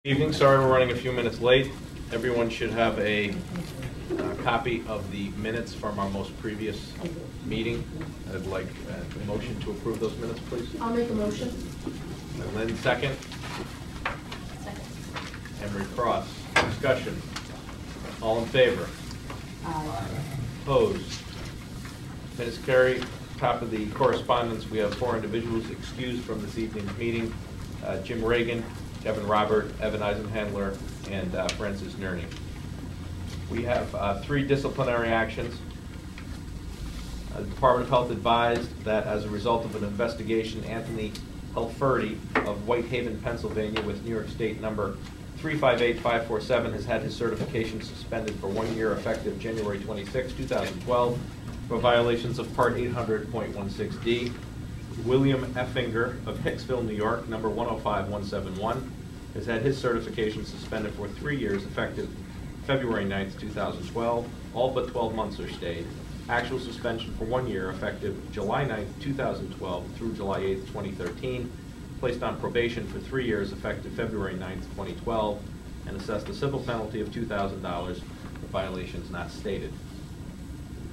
Evening. Sorry we're running a few minutes late. Everyone should have a copy of the minutes from our most previous meeting. I'd like a motion to approve those minutes, please. I'll make a motion. And Lynn, second. Second. Emery Cross. Discussion. All in favor? Aye. Opposed? Minutes carry. Top of the correspondence, we have 4 individuals excused from this evening's meeting. Jim Reagan, Kevin Robert, Evan Eisenhandler, and Francis Nerney. We have 3 disciplinary actions. The Department of Health advised that as a result of an investigation, Anthony Helferty of Whitehaven, Pennsylvania, with New York State number 358547, has had his certification suspended for 1 year effective January 26, 2012, for violations of Part 800.16d. William Effinger of Hicksville, New York, number 105171, has had his certification suspended for 3 years effective February 9th, 2012. All but 12 months are stayed. Actual suspension for 1 year effective July 9th, 2012 through July 8th, 2013. Placed on probation for 3 years effective February 9th, 2012, and assessed a civil penalty of $2,000 for violations not stated.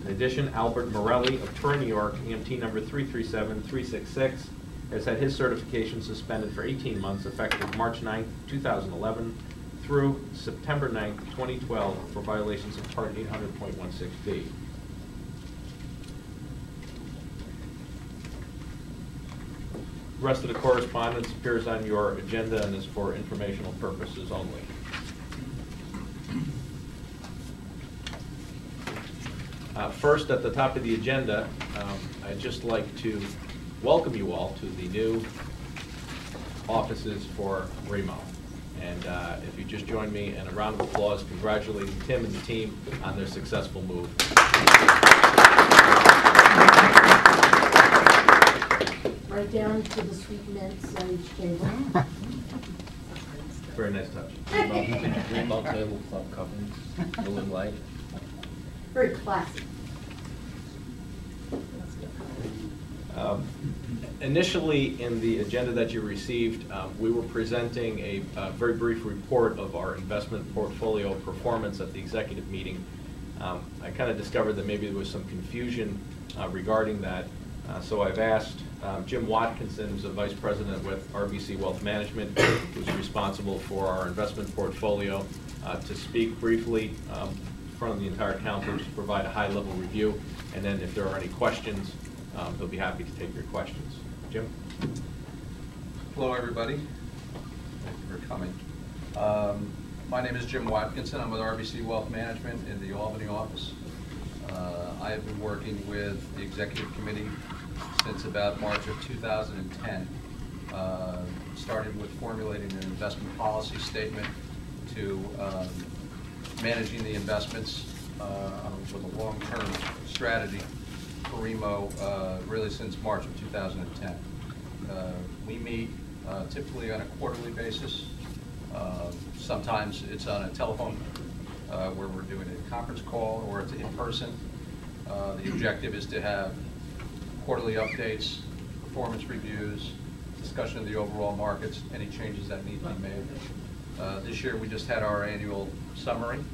In addition, Albert Morelli of Troy, New York, EMT number 337366, has had his certification suspended for 18 months effective March 9th, 2011 through September 9th, 2012 for violations of Part 800.16b. The rest of the correspondence appears on your agenda and is for informational purposes only. First, at the top of the agenda, I'd just like to welcome you all to the new offices for Remo. And if you just join me in a round of applause congratulating Tim and the team on their successful move. Right down to the sweet mints each table. Very nice touch. Rainbow tablecloth coverings, blue and white. Very classy. Initially, in the agenda that you received, we were presenting a very brief report of our investment portfolio performance at the executive meeting. I kind of discovered that maybe there was some confusion regarding that, so I've asked Jim Watkinson, who's a vice president with RBC Wealth Management, who's responsible for our investment portfolio, to speak briefly in front of the entire council to provide a high-level review, and then if there are any questions, he'll be happy to take your questions. Jim? Hello, everybody. Thank you for coming. My name is Jim Watkinson. I'm with RBC Wealth Management in the Albany office. I have been working with the executive committee since about March of 2010, starting with formulating an investment policy statement to managing the investments with a long-term strategy for Remo really since March of 2010. We meet typically on a quarterly basis. Sometimes it's on a telephone where we're doing a conference call, or it's in person. The objective is to have quarterly updates, performance reviews, discussion of the overall markets, any changes that need to be made. This year we just had our annual summary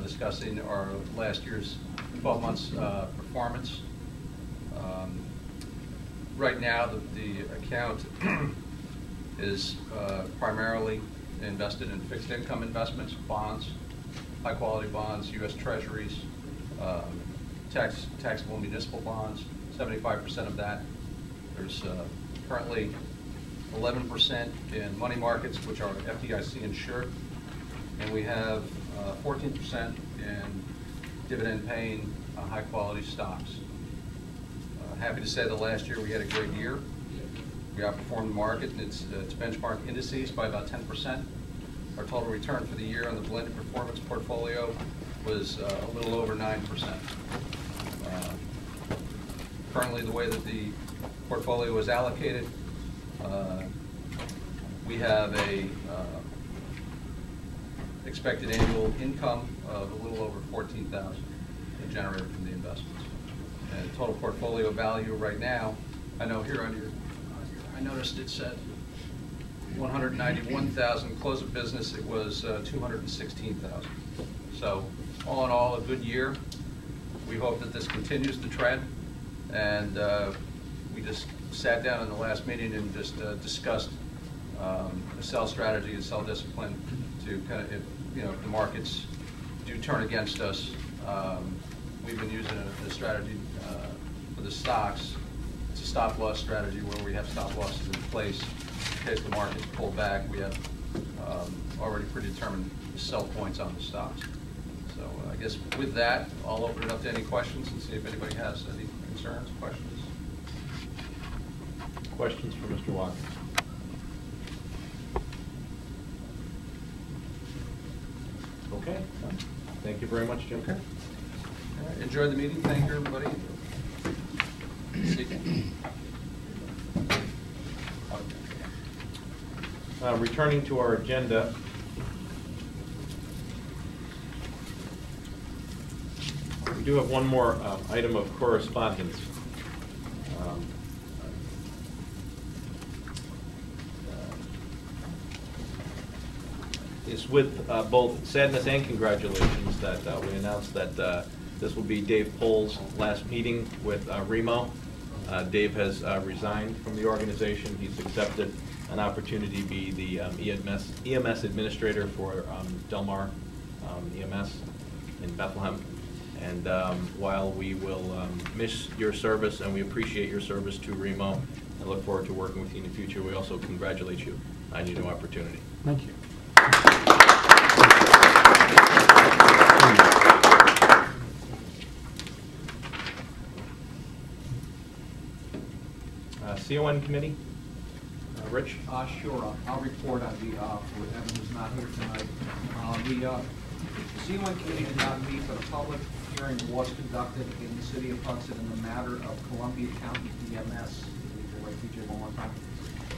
discussing our last year's 12 months performance. Right now the account is primarily invested in fixed income investments, bonds, high quality bonds, U.S. Treasuries, taxable municipal bonds, 75% of that. There's currently 11% in money markets, which are FDIC insured, and we have 14% in dividend paying high quality stocks. Happy to say that last year we had a great year. We outperformed the market and its benchmark indices by about 10%. Our total return for the year on the blended performance portfolio was a little over 9%. Currently, the way that the portfolio is allocated, we have a expected annual income of a little over $14,000 generated from the investments. And total portfolio value right now, I know here on your I noticed it said $191,000. Close of business, it was $216,000. So all in all, a good year. We hope that this continues the trend, and we just sat down in the last meeting and just discussed a sell strategy and sell discipline to kind of, if the markets do turn against us, we've been using a strategy for the stocks. It's a stop loss strategy where we have stop losses in place in case the markets pull back. We have already predetermined the sell points on the stocks. So I guess with that, I'll open it up to any questions and see if anybody has any concerns, questions. Questions for Mr. Watkins? Okay. Thank you very much, Jim. Okay. All right. Enjoy the meeting. Thank you, everybody. See you. Returning to our agenda, we do have one more item of correspondence. It's with both sadness and congratulations that we announced that this will be Dave Pohl's last meeting with Remo. Dave has resigned from the organization. He's accepted an opportunity to be the EMS administrator for Del Mar EMS in Bethlehem. And while we will miss your service and we appreciate your service to Remo and look forward to working with you in the future, we also congratulate you on your new opportunity. Thank you. CON committee, Rich? Sure. I'll report on behalf of Evan, who's not here tonight. The CON committee did not meet, but a public hearing was conducted in the city of Hudson in the matter of Columbia County EMS. One more time.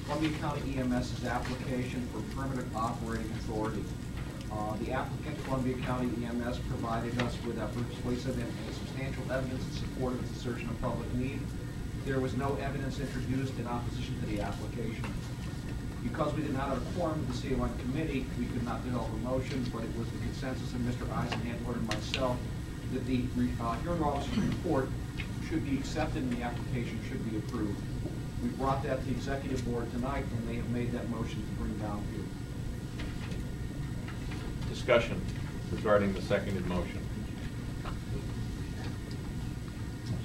Columbia County EMS's application for permanent operating authority. The applicant, Columbia County EMS, provided us with persuasive and substantial evidence in support of its assertion of public need. There was no evidence introduced in opposition to the application. Because we did not have a quorum of the CON committee, we could not develop a motion, but it was the consensus of Mr. Eisenhandler and myself that the hearing officer's report should be accepted and the application should be approved. We brought that to the executive board tonight, and they have made that motion to bring down here. Discussion regarding the seconded motion.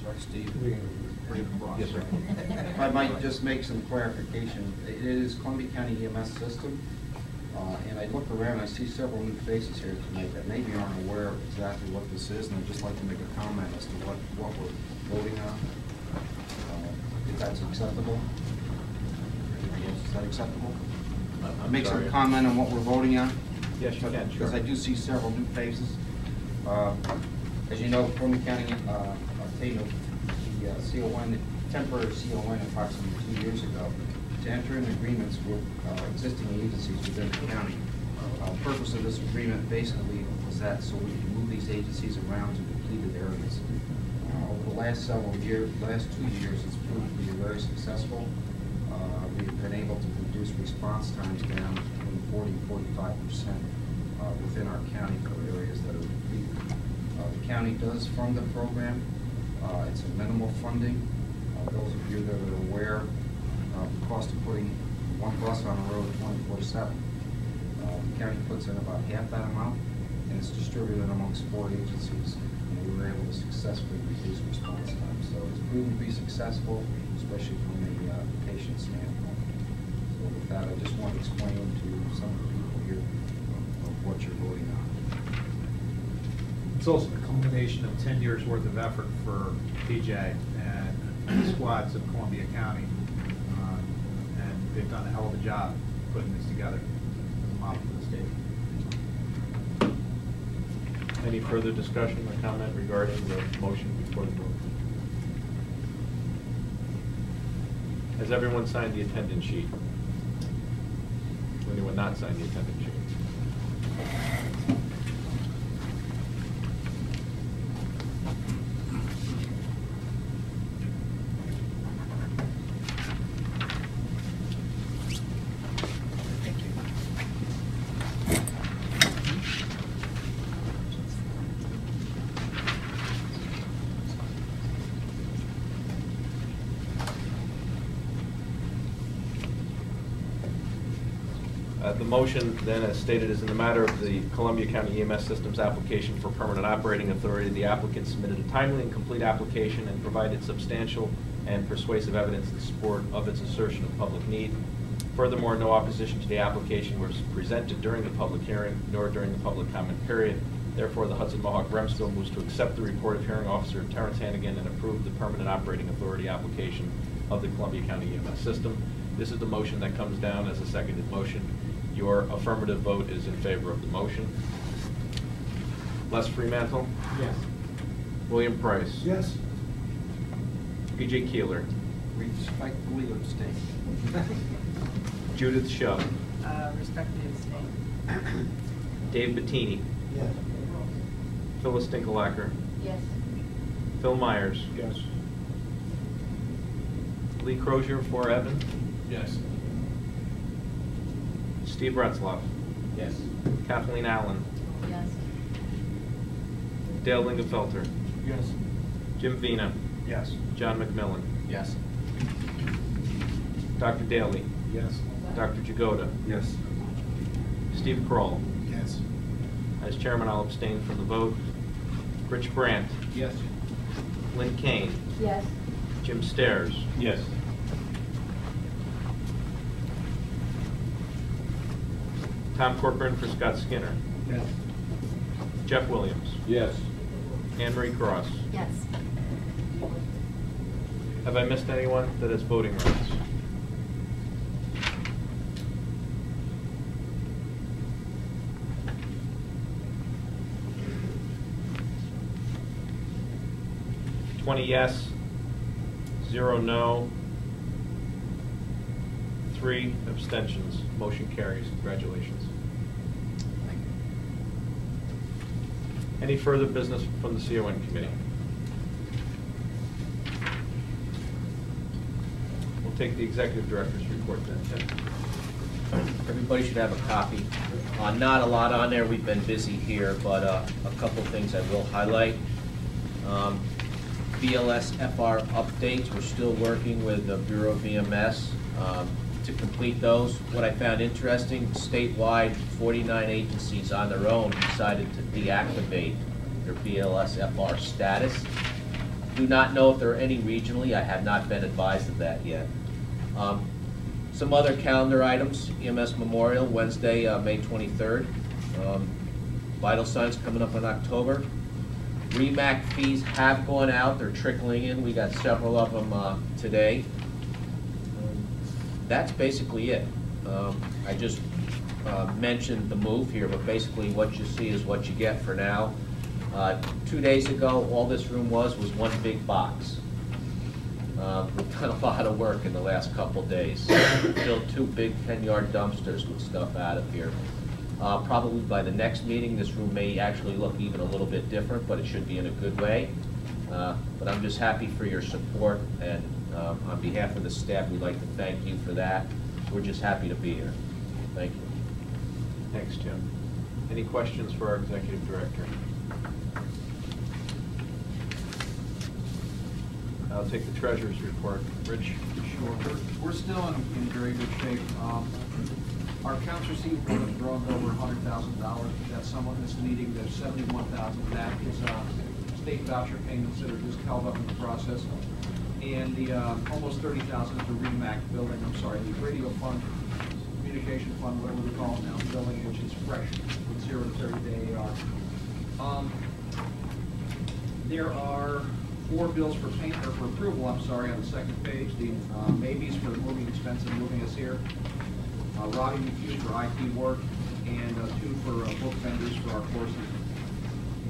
Sorry, Steve. Yes, sir. If I might just make some clarification, it is Columbia County EMS system, and I look around, I see several new faces here tonight that maybe aren't aware of exactly what this is, and I'd just like to make a comment as to what we're voting on. If that's acceptable. Is that acceptable? Make some comment on what we're voting on. Yes, you can, sure. Because I do see several new faces. As you know, Columbia County obtained the CON, temporary CON approximately 2 years ago to enter in agreements with existing agencies within the county. The purpose of this agreement basically was that so we can move these agencies around to depleted areas. Over the last several years, last 2 years, it's proved to be very successful. We've been able to reduce response times down between 40 and 45% within our county for areas that are depleted. The county does fund the program. It's a minimal funding. Those of you that are aware of the cost of putting one bus on a road 24/7, the county puts in about half that amount, and it's distributed amongst 4 agencies. And we were able to successfully reduce response time. So it's proven to be successful, especially from a patient standpoint. So with that, I just want to explain to some of the people here of what you're voting on. It's also the culmination of 10 years worth of effort for PJ and squads of Columbia County. And they've done a hell of a job putting this together as a model for the state. Any further discussion or comment regarding the motion before the vote? Has everyone signed the attendance sheet? Has anyone not signed the attendance sheet? The motion then, as stated, is in the matter of the Columbia County EMS Systems application for permanent operating authority. The applicant submitted a timely and complete application and provided substantial and persuasive evidence in support of its assertion of public need. Furthermore, no opposition to the application was presented during the public hearing nor during the public comment period. Therefore, the Hudson Mohawk Remsco moves to accept the report of hearing officer Terrence Hannigan and approve the permanent operating authority application of the Columbia County EMS system. This is the motion that comes down as a seconded motion. Your affirmative vote is in favor of the motion. Les Fremantle? Yes. William Price? Yes. B.J. Keeler? Respectfully abstain. Judith Shub? Respectfully abstain. Dave Bettini? Yes. Phyllis Stinkelacker? Yes. Phil Myers? Yes. Lee Crozier for Evan? Yes. Steve Retzloff? Yes. Kathleen Allen? Yes. Dale Lingenfelter? Yes. Jim Vina? Yes. John McMillan? Yes. Dr. Daly? Yes. Dr. Jagoda? Yes. Steve Kroll? Yes. As chairman, I'll abstain from the vote. Rich Brandt? Yes. Lynn Kane? Yes. Jim Stairs? Yes. Tom Corcoran for Scott Skinner? Yes. Jeff Williams? Yes. Anne Marie Cross? Yes. Have I missed anyone that has voting rights? $20 yes, 0 no, 3 abstentions. Motion carries. Congratulations. Any further business from the CON committee? We'll take the executive director's report then, Tim. Everybody should have a copy. Not a lot on there, we've been busy here, but a couple things I will highlight. BLS FR updates, we're still working with the Bureau of EMS to complete those. What I found interesting, statewide, 49 agencies on their own decided to deactivate their BLS FR status. Do not know if there are any regionally, I have not been advised of that yet. Some other calendar items, EMS Memorial, Wednesday, May 23rd. Vital Signs coming up in October. REMAC fees have gone out, they're trickling in. We got several of them today. That's basically it. I just mentioned the move here, but basically what you see is what you get for now. 2 days ago, all this room was one big box. We've done a lot of work in the last couple days. Filled 2 big 10-yard dumpsters with stuff out of here. Probably by the next meeting, this room may actually look even a little bit different, but it should be in a good way. But I'm just happy for your support, and on behalf of the staff, we'd like to thank you for that. We're just happy to be here. Thank you. Thanks, Jim. Any questions for our executive director? I'll take the treasurer's report. Rich? Sure. We're still in very good shape. Our accounts receivable have grown to over $100,000, but that's somewhat misleading. There's $71,000 of that is state voucher payments that are just held up in the process. And the almost $30,000 is the REMAC building, the radio fund, communication fund, whatever we call it now, building, which is fresh with 0 to 30-day AR. There are 4 bills for payment, or for approval, on the second page. The maybes for the moving expense and moving us here. Robbie McHugh for IT work, and 2 for book vendors for our courses.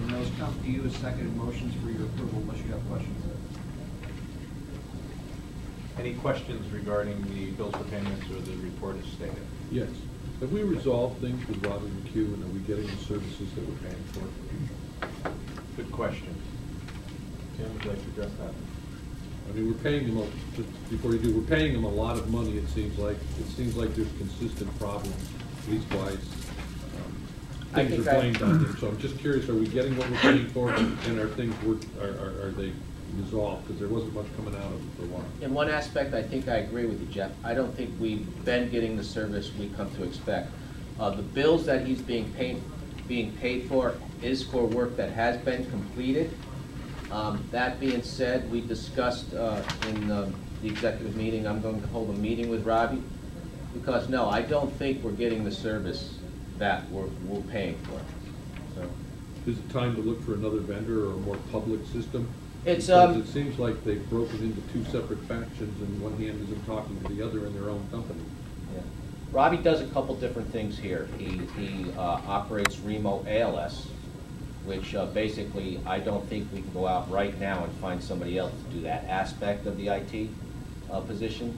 And those come to you as seconded motions for your approval, unless you have questions. Any questions regarding the bills for payments or the report as stated? Yes. Have we resolved things with Robbie McHugh, and are we getting the services that we're paying for? Good question. Tim, would you like to address that? I mean, we're paying him, before you do, we're paying him a lot of money, it seems like. It seems like there's consistent problems, police-wise. I Things think are blamed on him, so I'm just curious, are we getting what we're paying for, and are things, are they resolved? Because there wasn't much coming out of it for a while. In one aspect, I think I agree with you, Jeff. I don't think we've been getting the service we come to expect. The bills that he's being paid for is for work that has been completed. That being said, we discussed in the executive meeting, I'm going to hold a meeting with Robbie, because no, I don't think we're getting the service that we're paying for. So Is it time to look for another vendor or a more public system? it's Because it seems like they've broken into two separate factions, and one hand isn't talking to the other in their own company. yeah. Robbie does a couple different things here. He operates Remo ALS, which basically I don't think we can go out right now and find somebody else to do that aspect of the IT position.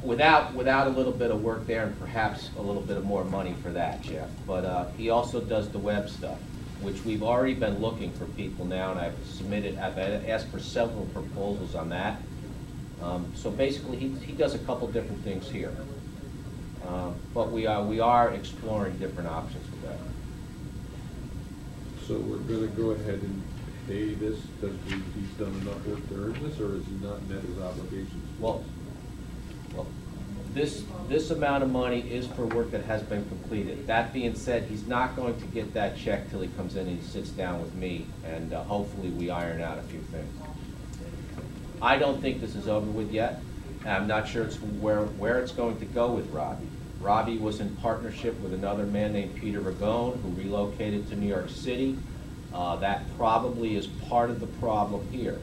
Without a little bit of work there and perhaps a little bit of more money for that, Jeff. But he also does the web stuff, which we've already been looking for people now, and I've asked for several proposals on that. So basically, he does a couple different things here. But we are exploring different options with that. So we're gonna go ahead and pay this because he's done enough work to earn this, or has he not met his obligations? Well, this amount of money is for work that has been completed. That being said, he's not going to get that check till he comes in and he sits down with me, and hopefully we iron out a few things. I don't think this is over with yet. I'm not sure it's where it's going to go with Robbie. Robbie was in partnership with another man named Peter Ragone, who relocated to New York City. That probably is part of the problem here.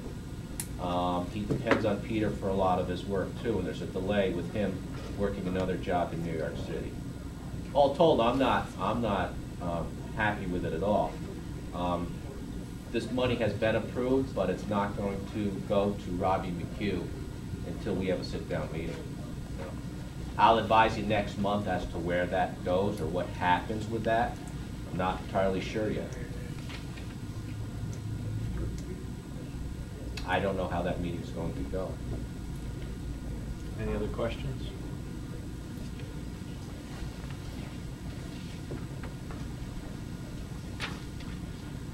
He depends on Peter for a lot of his work too, and there's a delay with him working another job in New York City. All told, I'm not happy with it at all. This money has been approved, but it's not going to go to Robbie McHugh until we have a sit-down meeting. I'll advise you next month as to where that goes or what happens with that. I'm not entirely sure yet. I don't know how that meeting's going to go. Any other questions?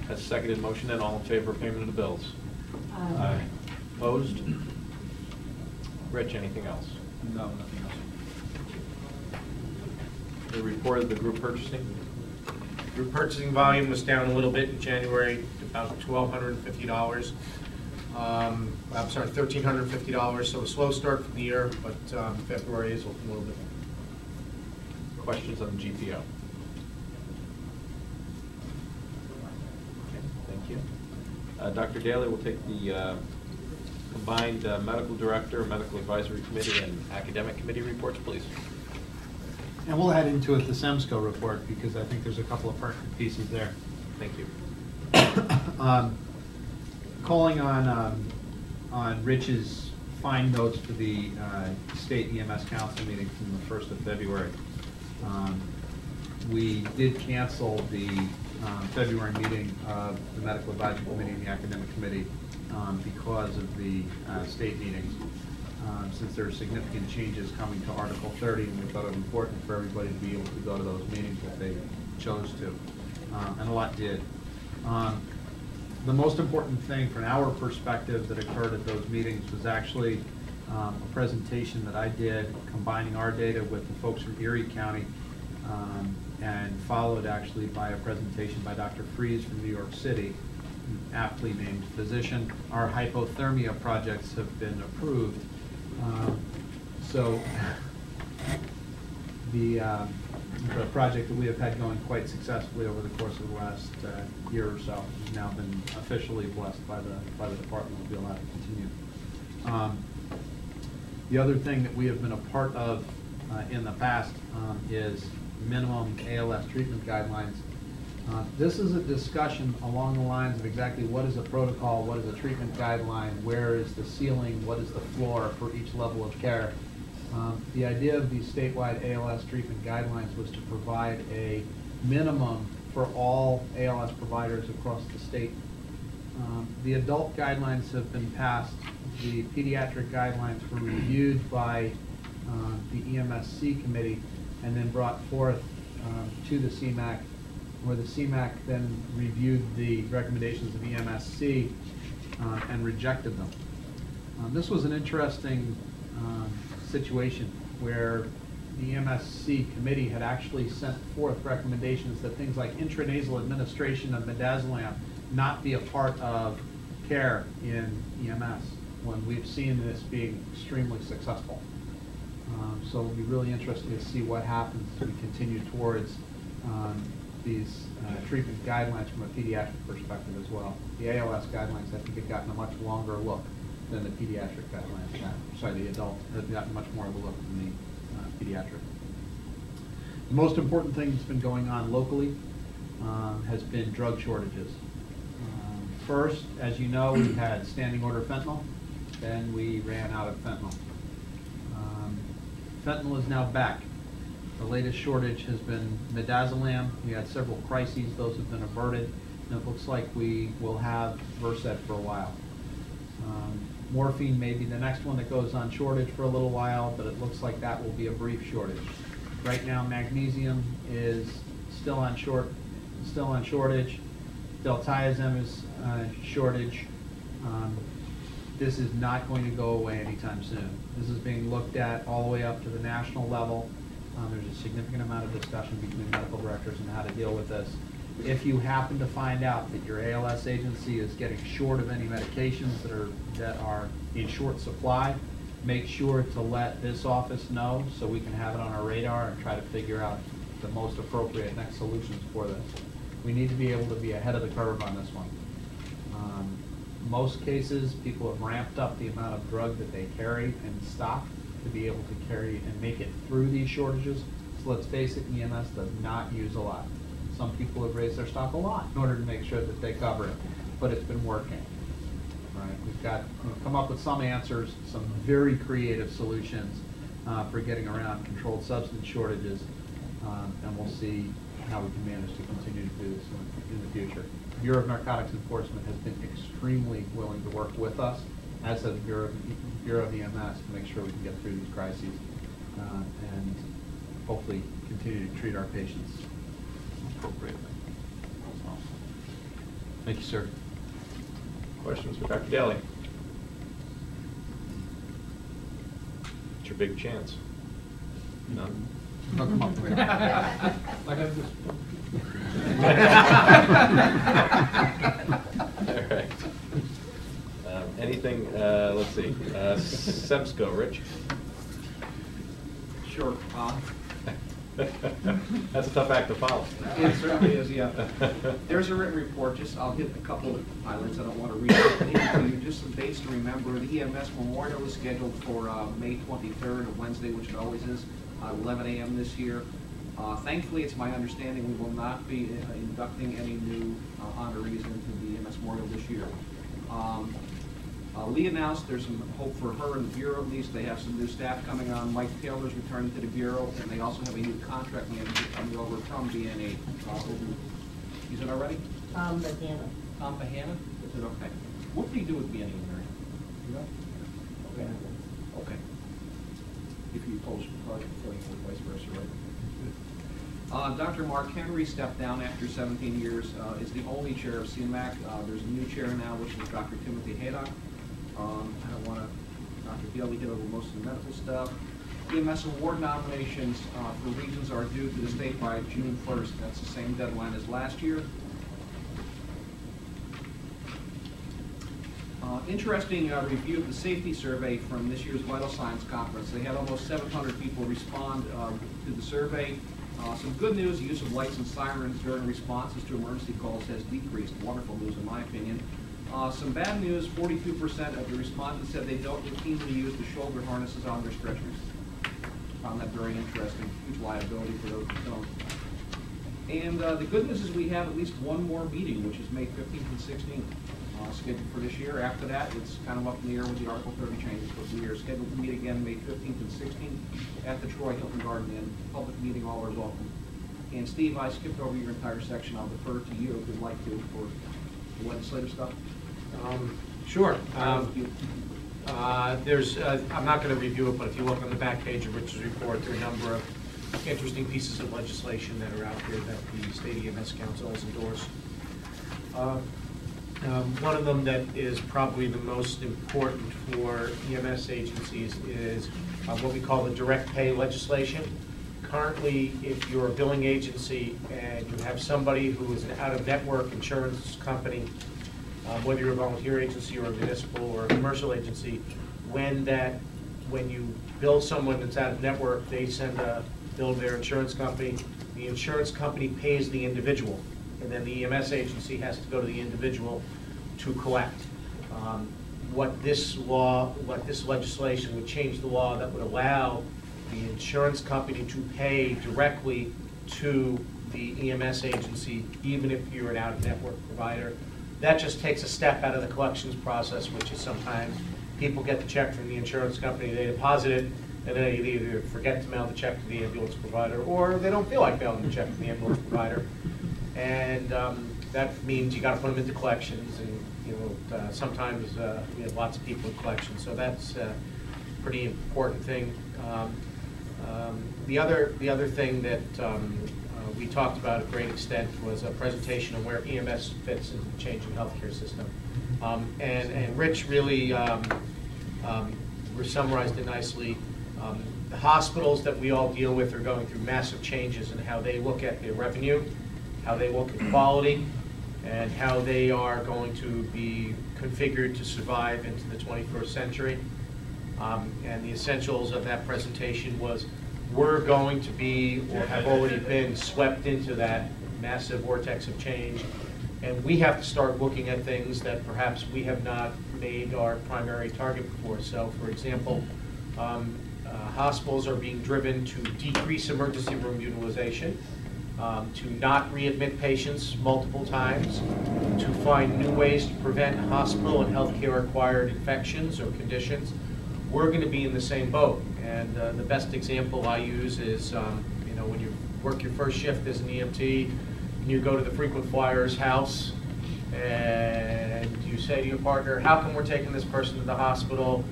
That's a seconded motion, and all in favor of payment of the bills? Aye. Opposed? Rich, anything else? No, nothing else. The report of the group purchasing? Group purchasing volume was down a little bit in January, to about $1,250. I'm sorry, $1,350, so a slow start for the year, but February is looking a little bit. Questions on the GPO? Okay, thank you. Dr. Daly will take the combined medical director, medical advisory committee, and academic committee reports, please. And we'll add into it the Remsco report, because I think there's a couple of pertinent pieces there. Thank you. Calling on Rich's fine notes for the state EMS council meeting from the 1st of February. We did cancel the February meeting of the medical advisory committee and the academic committee because of the state meetings. Since there are significant changes coming to Article 30, and we thought it was important for everybody to be able to go to those meetings if they chose to, and a lot did. The most important thing from our perspective that occurred at those meetings was actually a presentation that I did combining our data with the folks from Erie County, and followed actually by a presentation by Dr. Fries from New York City, aptly named physician. Our hypothermia projects have been approved. So the project that we have had going quite successfully over the course of the last year or so has now been officially blessed by the department. We'll be allowed to continue. The other thing that we have been a part of in the past is minimum ALS treatment guidelines. This is a discussion along the lines of exactly what is a protocol, what is a treatment guideline, where is the ceiling, what is the floor for each level of care. The idea of these statewide ALS treatment guidelines was to provide a minimum for all ALS providers across the state. The adult guidelines have been passed. The pediatric guidelines were reviewed by the EMSC committee and then brought forth to the CMAC, where the CMAC then reviewed the recommendations of EMSC and rejected them. This was an interesting situation where the MSC committee had actually sent forth recommendations that things like intranasal administration of midazolam not be a part of care in EMS, when we've seen this being extremely successful. So it'll be really interesting to see what happens as we continue towards these treatment guidelines from a pediatric perspective as well. The ALS guidelines, I think, have gotten a much longer look than the pediatric guidelines have. Sorry, the adult has gotten much more of a look than the pediatric. The most important thing that's been going on locally has been drug shortages. First, as you know, we had standing order fentanyl, then we ran out of fentanyl. Fentanyl is now back. The latest shortage has been midazolam. We had several crises, those have been averted, and it looks like we will have Versed for a while. Morphine may be the next one that goes on shortage for a little while, but it looks like that will be a brief shortage. Right now, magnesium is still on shortage. Deltiazem is shortage. This is not going to go away anytime soon. This is being looked at all the way up to the national level. There's a significant amount of discussion between medical directors on how to deal with this. If you happen to find out that your ALS agency is getting short of any medications that are in short supply, make sure to let this office know so we can have it on our radar and try to figure out the most appropriate next solutions for this. We need to be able to be ahead of the curve on this one. Most cases, people have ramped up the amount of drug that they carry in stock to be able to carry and make it through these shortages. So let's face it, EMS does not use a lot. Some people have raised their stock a lot in order to make sure that they cover it, but it's been working. Right? We've come up with some answers, some very creative solutions for getting around controlled substance shortages, and we'll see how we can manage to continue to do this in the future. Bureau of Narcotics Enforcement has been extremely willing to work with us, as has Bureau of EMS, to make sure we can get through these crises and hopefully continue to treat our patients appropriately. So, thank you, sir. Questions for Dr. Daly? It's your big chance. None? I'll come up with it. I have this. All right. Anything, let's see, Remsco, Rich? Sure. That's a tough act to follow. It certainly is, yeah. There's a written report, I'll hit a couple of highlights, I don't want to read it. Just some dates to remember. The EMS Memorial is scheduled for May 23rd, a Wednesday, which it always is, 11 a.m. this year. Thankfully, it's my understanding we will not be inducting any new honorees into the EMS Memorial this year. Lee announced there's some hope for her in the Bureau at least. They have some new staff coming on. Mike Taylor's returning to the Bureau, and they also have a new contract manager coming over from BNA. Is it already? Bahana. Tom Bahana? Is it okay? What did he do with BNA, Mary? You know? Okay. Okay. If you post, probably vice versa, right? Dr. Mark Henry stepped down after 17 years, is the only chair of CMAC. There's a new chair now, which is Dr. Timothy Haydock. I don't want Dr. Daly get over most of the medical stuff. EMS award nominations for regions are due to the state by June 1st. That's the same deadline as last year. Interesting review of the safety survey from this year's Vital Signs Conference. They had almost 700 people respond to the survey. Some good news, the use of lights and sirens during responses to emergency calls has decreased. Wonderful news in my opinion. Some bad news, 42% of the respondents said they don't routinely use the shoulder harnesses on their stretchers. Found that very interesting. Huge liability for those who don't. And the good news is we have at least one more meeting, which is May 15th and 16th, scheduled for this year. After that, it's kind of up in the air with the Article 30 changes, but we are scheduled to meet again May 15th and 16th at the Troy Hilton Garden Inn. Public meeting, all are welcome. And Steve, I skipped over your entire section. I'll defer to you if you'd like to for the legislative stuff. Sure. I'm not going to review it, but if you look on the back page of Rich's report, there are a number of interesting pieces of legislation that are out there that the State EMS Council has endorsed. One of them that is probably the most important for EMS agencies is what we call the direct pay legislation. Currently, if you're a billing agency and you have somebody who is an out-of-network insurance company, whether you're a volunteer agency or a municipal or a commercial agency, when you bill someone that's out of network, they send a bill to their insurance company. The insurance company pays the individual, and then the EMS agency has to go to the individual to collect. What this legislation would change the law that would allow the insurance company to pay directly to the EMS agency, even if you're an out-of-network provider. That just takes a step out of the collections process, which is sometimes people get the check from the insurance company, they deposit it, and then they either forget to mail the check to the ambulance provider, or they don't feel like mailing the check to the ambulance provider. And that means you got to put them into collections, and sometimes we have lots of people in collections, so that's a pretty important thing. The other thing that we talked about at great extent was a presentation on where EMS fits into the changing healthcare system. And Rich really summarized it nicely. The hospitals that we all deal with are going through massive changes in how they look at their revenue, how they look at quality, and how they are going to be configured to survive into the 21st century. And the essentials of that presentation was we're going to be, or have already been, swept into that massive vortex of change. And we have to start looking at things that perhaps we have not made our primary target before. So, for example, hospitals are being driven to decrease emergency room utilization, to not readmit patients multiple times, to find new ways to prevent hospital and healthcare-acquired infections or conditions. We're going to be in the same boat. And the best example I use is, when you work your first shift as an EMT, and you go to the frequent flyer's house, and you say to your partner, how come we're taking this person to the hospital?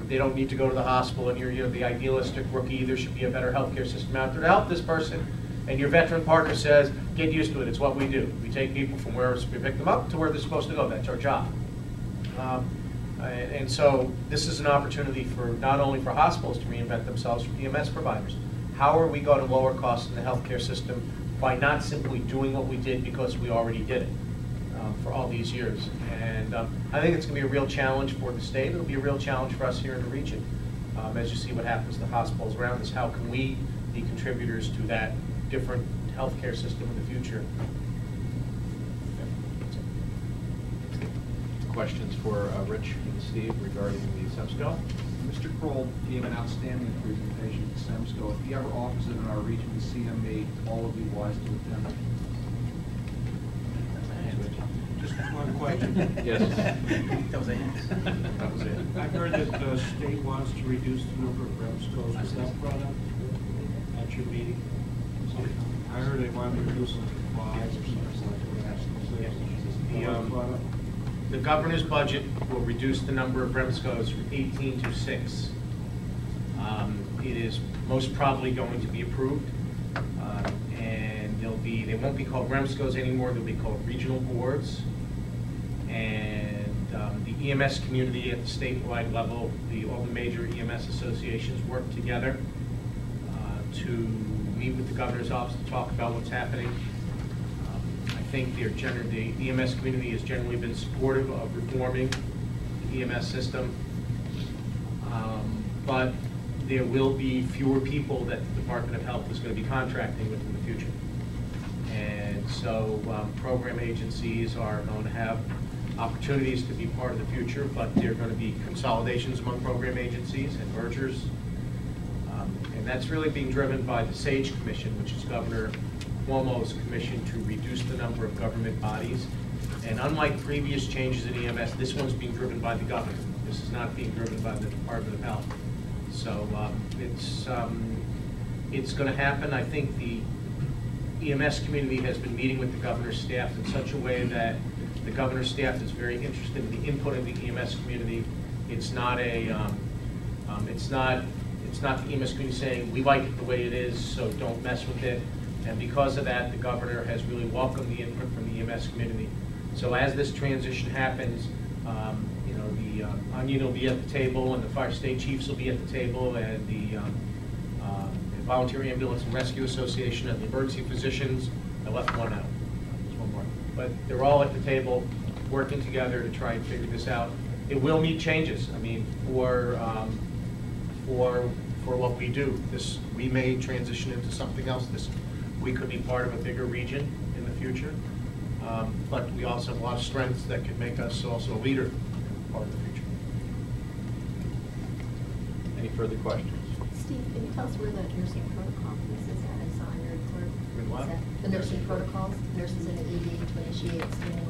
They don't need to go to the hospital, and you're the idealistic rookie. There should be a better healthcare system out there to help this person. And your veteran partner says, get used to it, it's what we do. We take people from where we pick them up to where they're supposed to go. That's our job. And so this is an opportunity for not only for hospitals to reinvent themselves, for EMS providers. How are we going to lower costs in the healthcare system by not simply doing what we did because we already did it for all these years? And I think it's going to be a real challenge for the state. It'll be a real challenge for us here in the region. As you see what happens to the hospitals around us, how can we be contributors to that different healthcare system in the future? Questions for Rich and Steve regarding the Remsco? Mr. Kroll gave an outstanding presentation at Remsco. If he ever offers it in our region to CME, all would be wise to attend. Just one question. Yes. That was it. I've heard that the state wants to reduce the number of Remscos. Was that brought up at your meeting? I heard they wanted to reduce them to 5 or something like that. The governor's budget will reduce the number of Remscos from 18 to 6. It is most probably going to be approved, and they won't be called Remscos anymore. They'll be called regional boards. And the EMS community at the statewide level, all the major EMS associations work together to meet with the governor's office to talk about what's happening. I think the EMS community has generally been supportive of reforming the EMS system, but there will be fewer people that the Department of Health is going to be contracting with in the future. And so program agencies are going to have opportunities to be part of the future, but there are going to be consolidations among program agencies and mergers. And that's really being driven by the SAGE Commission, which is Governor Cuomo's commission to reduce the number of government bodies. And unlike previous changes in EMS, this one's being driven by the governor. This is not being driven by the Department of Health. So it's going to happen. I think the EMS community has been meeting with the governor's staff in such a way that the governor's staff is very interested in the input of the EMS community. It's not the EMS community saying, we like it the way it is, so don't mess with it. And because of that, the governor has really welcomed the input from the EMS community. So as this transition happens, the onion will be at the table, and the fire state chiefs will be at the table, and the Volunteer Ambulance and Rescue Association and the emergency physicians. I left one out. There's one more. But they're all at the table, working together to try and figure this out. It will meet changes. I mean, for what we do, we may transition into something else. We could be part of a bigger region in the future. But we also have a lot of strengths that could make us also a leader part of the future. Any further questions? Steve, can you tell us where the nursing protocol piece is at? I saw in your report. Where what? Is that the nursing protocols, nurses in the ED to initiate screening?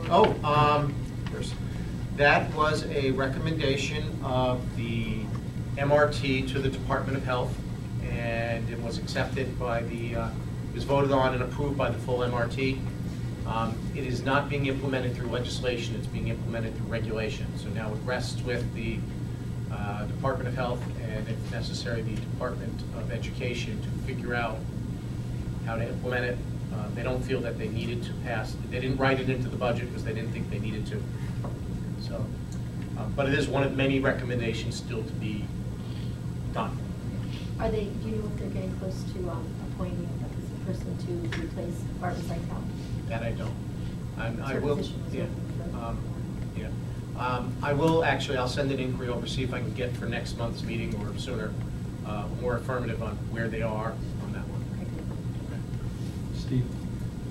That was a recommendation of the MRT to the Department of Health, and it was accepted by it was voted on and approved by the full MRT. It is not being implemented through legislation, it's being implemented through regulation. So now it rests with the Department of Health and, if necessary, the Department of Education to figure out how to implement it. They don't feel that they needed to pass, they didn't write it into the budget because they didn't think they needed to. So, but it is one of many recommendations still to be done. Do you know if they're getting close to appointing a person to replace Barton Seitel? That I don't. I Certain will, position was yeah. open for- I will actually, I'll send an inquiry over, see if I can get for next month's meeting or sooner, more affirmative on where they are on that one. Steve,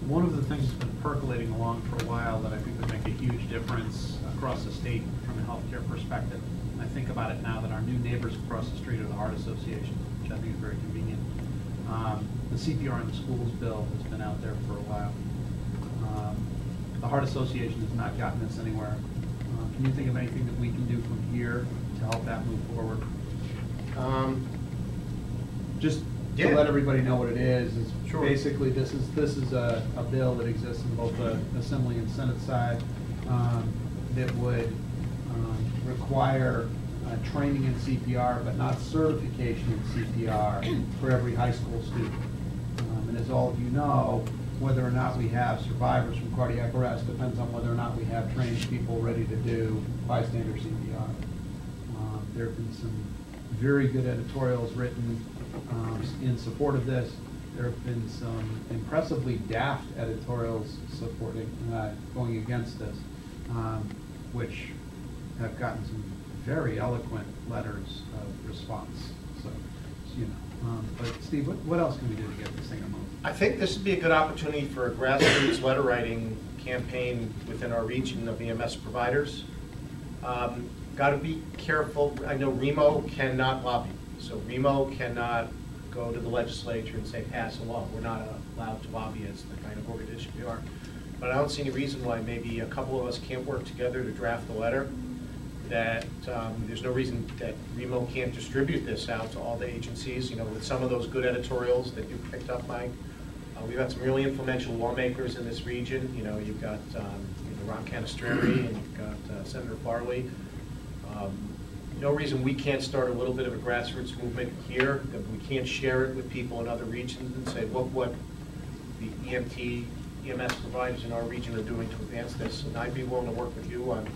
one of the things that's been percolating along for a while that I think would make a huge difference across the state from a healthcare perspective, and I think about it now that our new neighbors across the street are the Heart Association, which I think is very convenient. The CPR in the schools bill has been out there for a while. The Heart Association has not gotten us anywhere. Can you think of anything that we can do from here to help that move forward? Just to let everybody know what it is Sure. basically this is a bill that exists in both the Assembly and Senate side that would require training in CPR, but not certification in CPR for every high school student. And as all of you know, whether or not we have survivors from cardiac arrest depends on whether or not we have trained people ready to do bystander CPR. There have been some very good editorials written in support of this. There have been some impressively daft editorials supporting, going against this, which have gotten some very eloquent letters of response. So, you know, but Steve, what else can we do to get this thing moving? I think this would be a good opportunity for a grassroots letter writing campaign within our region of EMS providers. Got to be careful. I know Remo cannot lobby, so Remo cannot go to the legislature and say pass a law. We're not allowed to lobby as the kind of organization we are. But I don't see any reason why maybe a couple of us can't work together to draft a letter that there's no reason that Remo can't distribute this out to all the agencies, you know, with some of those good editorials that you picked up, Mike. We've got some really influential lawmakers in this region. You know, you've got Ron Canestrari and you've got Senator Farley. No reason we can't start a little bit of a grassroots movement here, that we can't share it with people in other regions and say, look what the EMS providers in our region are doing to advance this. And I'd be willing to work with you on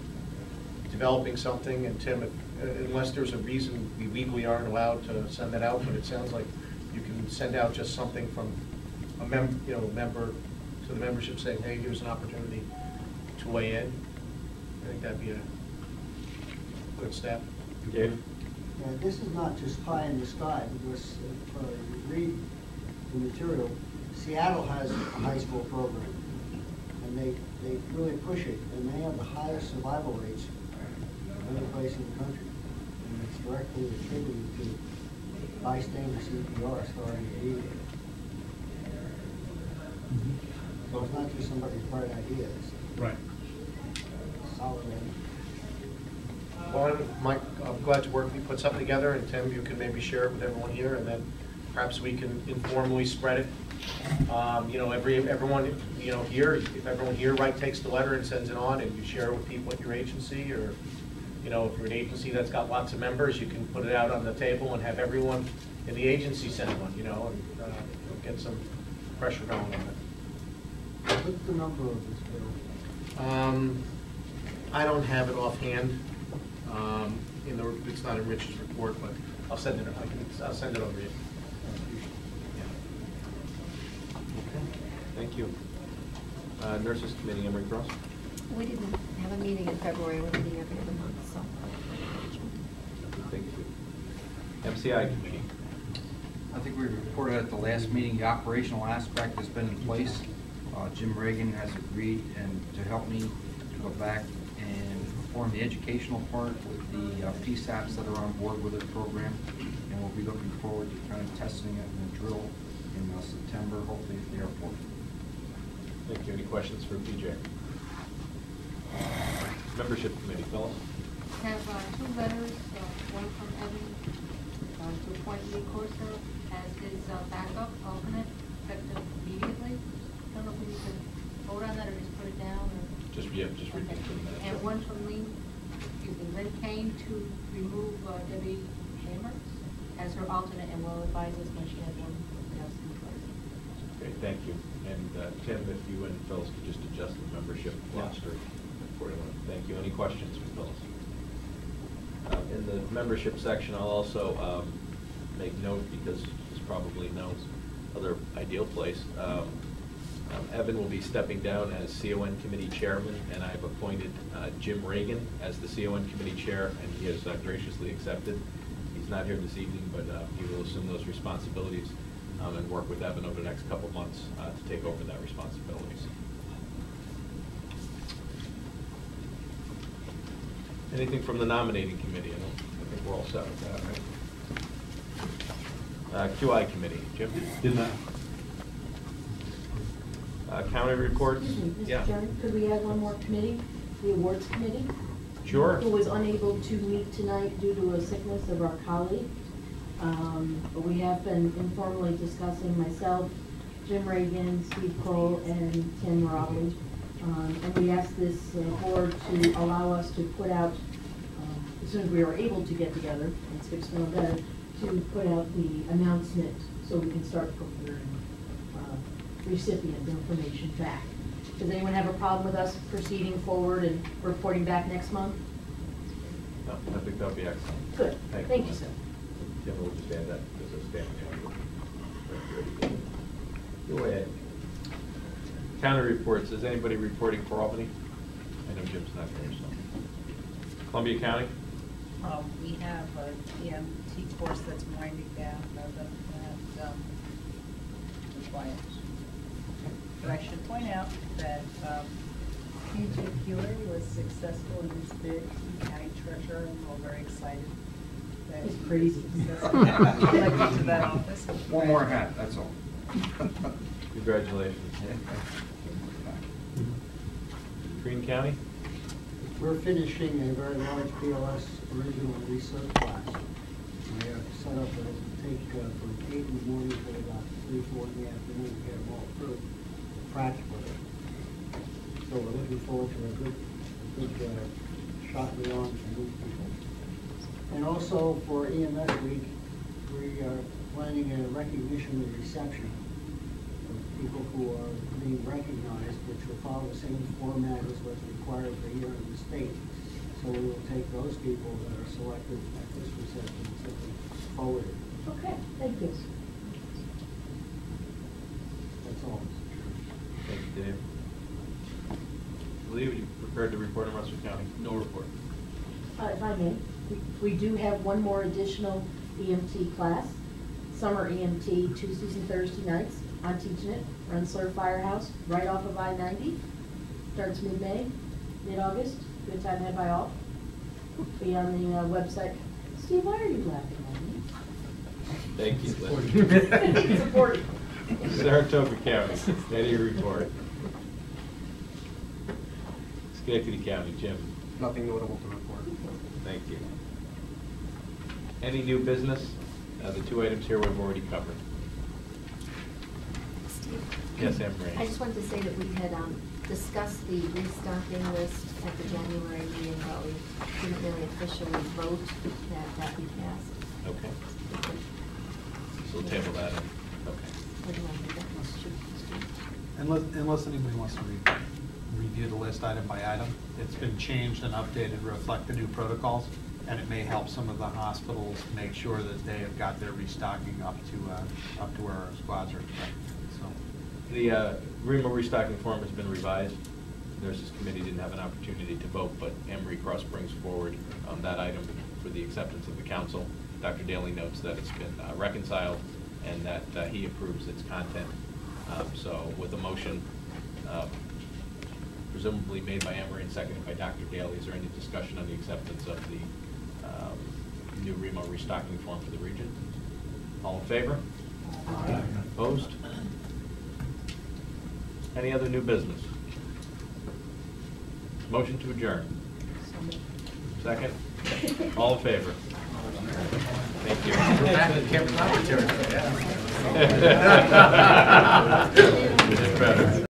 developing something. And Tim, unless there's a reason we legally aren't allowed to send that out, but it sounds like you can send out just something from a member to the membership saying, hey, here's an opportunity to weigh in. I think that'd be a good step. Dave? Yeah, this is not just pie in the sky, because if you read the material, Seattle has a high school program, and they really push it, and they have the highest survival rates of any place in the country. And it's directly attributed to bystander CPR starting at 8. So it's not just somebody's bright idea, it's Right. solid evidence. Well, Mike, I'm glad to work. We put something together, and Tim, you can maybe share it with everyone here, and then perhaps we can informally spread it. You know, everyone, you know, here, if everyone here takes the letter and sends it on, and you share it with people at your agency, or, you know, if you're an agency that's got lots of members, you can put it out on the table and have everyone in the agency send one, you know, and get some pressure going on it. What's the number of this bill? I don't have it offhand. It's not in Rich's report, but I'll send it over to you. Okay, thank you. Nurses Committee, Emery Cross? We didn't have a meeting in February, we're meeting every other month, so. Thank you. MCI Committee? I think we reported at the last meeting, the operational aspect has been in place. Jim Reagan has agreed to help me to go back and perform the educational part with the PSAPs that are on board with the program. And we'll be looking forward to kind of testing it in a drill in September, hopefully at the airport. Thank you. Any questions for PJ? Membership Committee, Phyllis? Have two letters, one from Evan to appoint Lee Corso as his backup alternate, effective immediately. Don't know if we need to vote on that or just put it down or. Just read it for the minutes. And one from Lynn Kane to remove Debbie Chambers as her alternate, and will advise us when she has one else in place. Okay, thank you. And Tim, if you and Phyllis could just adjust the membership roster accordingly. Thank you. Any questions for Phyllis? In the membership section, I'll also make note, because there's probably no other ideal place. Evan will be stepping down as CON Committee Chairman, and I've appointed Jim Reagan as the CON Committee Chair, and he has graciously accepted. He's not here this evening, but he will assume those responsibilities and work with Evan over the next couple months to take over that responsibilities. Anything from the nominating committee? I think we're all set with that, right? QI committee, Jim? Did not. County reports? Excuse me, Yeah. Mr. Chairman, could we add one more committee, the awards committee? Sure. Who was unable to meet tonight due to a sickness of our colleague. But we have been informally discussing, myself, Jim Reagan, Steve Cole, and Tim Rowley. And we asked this board to allow us to put out, as soon as we are able to get together, and Skip's feeling better, to put out the announcement so we can start preparing recipient information back. Does anyone have a problem with us proceeding forward and reporting back next month? No, I think that would be excellent. Good. Thank you, sir. Jim, we'll just add that as a standing order. Go ahead. County reports. Is anybody reporting for Albany? I know Jim's not here, so. Columbia County? We have an EMT course that's winding down, quiet. But I should point out that PJ Keeler was successful in his bid to be county treasurer, and we're very excited that It's he crazy. was successfully elected to that office. One more hat, that's all. Congratulations. Greene County? We're finishing a very large PLS original research class. We have set up to take from 8 in the morning to about 3, 4 in the afternoon to get them all through practically. So we're looking forward to a good shot in the arm from these people. And also for EMS week, we are planning a recognition and reception of people who are being recognized, which will follow the same format as what's required for here in the state. So we will take those people that are selected at this reception and simply forward it. Okay, thank you. That's all. Thank you, Dave. Lee, are you prepared to report on Russell County? No report. If I may, we do have one more additional EMT class, summer EMT, Tuesdays and Thursday nights. I'm teaching it, Rensselaer Firehouse, right off of I-90. Starts mid-May, mid-August. Good time had by all. Be on the website. Steve, why are you laughing at me? Thank you, Lee. Support. Saratoga County, any report? Schenectady County, Jim. Nothing notable to report. Thank you. Any new business? The two items here we've already covered. Steve? Yes, Anne Marie. I just wanted to say that we had discussed the restocking list at the January meeting, but we didn't really officially vote that we passed. Okay. So we'll table that. Okay. What do you want to do? Unless anybody wants to read. review the list item by item. It's been changed and updated to reflect the new protocols, and it may help some of the hospitals make sure that they have got their restocking up to where our squads are expected. So, The REMA restocking form has been revised. The Nurses Committee didn't have an opportunity to vote, but Emery Cross brings forward that item for the acceptance of the council. Dr. Daly notes that it's been reconciled and that he approves its content. So with a motion presumably made by Emery and seconded by Dr. Daly, is there any discussion on the acceptance of the new REMA restocking form for the region? All in favor? Aye. Opposed? Any other new business? Motion to adjourn. Second? All in favor? Thank you. We're back in Kevin Roberts territory, yeah. It's better.